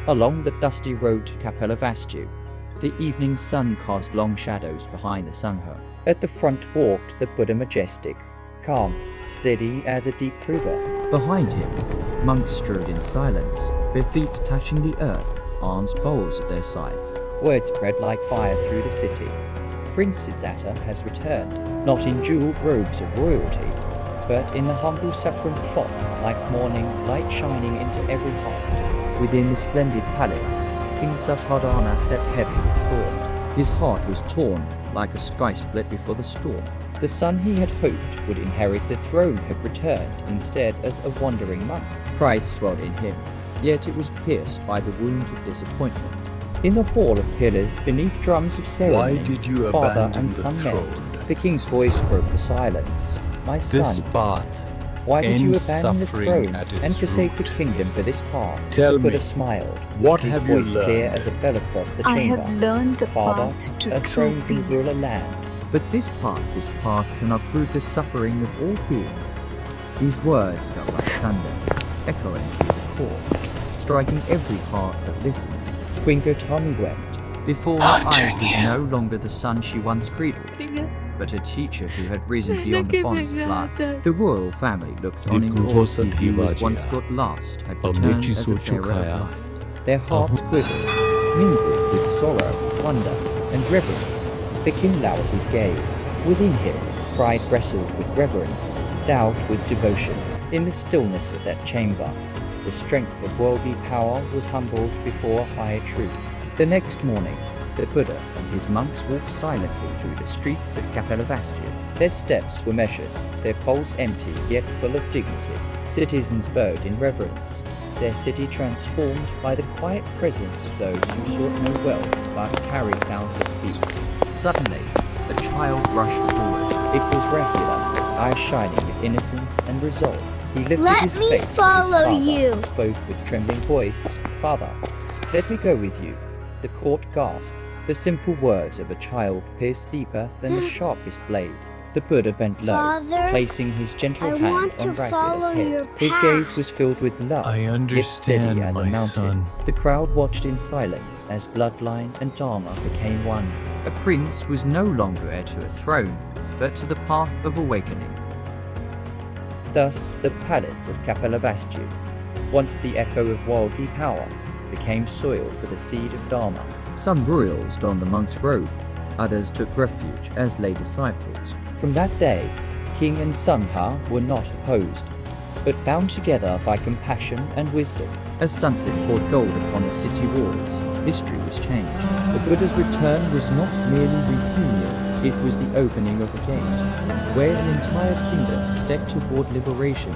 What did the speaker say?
Along the dusty road to Kapilavastu, the evening sun cast long shadows behind the Sangha. At the front walked the Buddha, majestic, calm, steady as a deep river. Behind him, monks strode in silence, their feet touching the earth, arms bowls at their sides. Word spread like fire through the city. Prince Siddhartha has returned, not in jeweled robes of royalty, but in the humble saffron cloth, like morning light shining into every heart. Within the splendid palace, King Suddhodana sat heavy with thought. His heart was torn, like a sky split before the storm. The son he had hoped would inherit the throne had returned instead as a wandering monk. Pride swelled in him, yet it was pierced by the wound of disappointment. In the hall of pillars, beneath drums of ceremony, Why did you father abandon and the son throne? met. The king's voice broke the silence. My This son, path why did you ends abandon the suffering throne at its and forsake the root. kingdom for this path? Tell The Buddha me, smiled, what his have you voice clear learned? as a bell across the I chamber. have learned the Father, path to a true throne can rule a peace. land. But this path cannot prove the suffering of all beings. These words felt like thunder, echoing through the core, striking every heart that listened. Queen Gotami wept. Before her eyes was no longer the son she once cradled, but a teacher who had risen beyond the bonds of blood. The royal family looked on in awe as he who was once thought last had returned as a bearer of light. Their hearts quivered, mingled with sorrow, wonder, and reverence. The king lowered his gaze. Within him, pride wrestled with reverence, doubt with devotion. In the stillness of that chamber, the strength of worldly power was humbled before a higher truth. The next morning, the Buddha and his monks walked silently through the streets of Kapilavastu. Their steps were measured, their pulse empty yet full of dignity. Citizens bowed in reverence, their city transformed by the quiet presence of those who sought no wealth but carried boundless peace. Suddenly, a child rushed forward. It was Rahula, eyes shining with innocence and resolve. He lifted Let his me face to his follow father you. and spoke with trembling voice, "Father, let me go with you." The court gasped. The simple words of a child pierced deeper than the sharpest blade. The Buddha bent low, Father, placing his gentle I hand want to on Rahula's follow your head. His path. gaze was filled with love, I yet steady understand, as a my mountain. son. The crowd watched in silence as bloodline and dharma became one. A prince was no longer heir to a throne, but to the path of awakening. Thus, the palace of Kapilavastu, once the echo of worldly power, became soil for the seed of dharma. Some royals donned the monk's robe, others took refuge as lay disciples. From that day, king and Sangha were not opposed, but bound together by compassion and wisdom. As sunset poured gold upon the city walls, history was changed. The Buddha's return was not merely reunion, it was the opening of a gate, where an entire kingdom stepped toward liberation.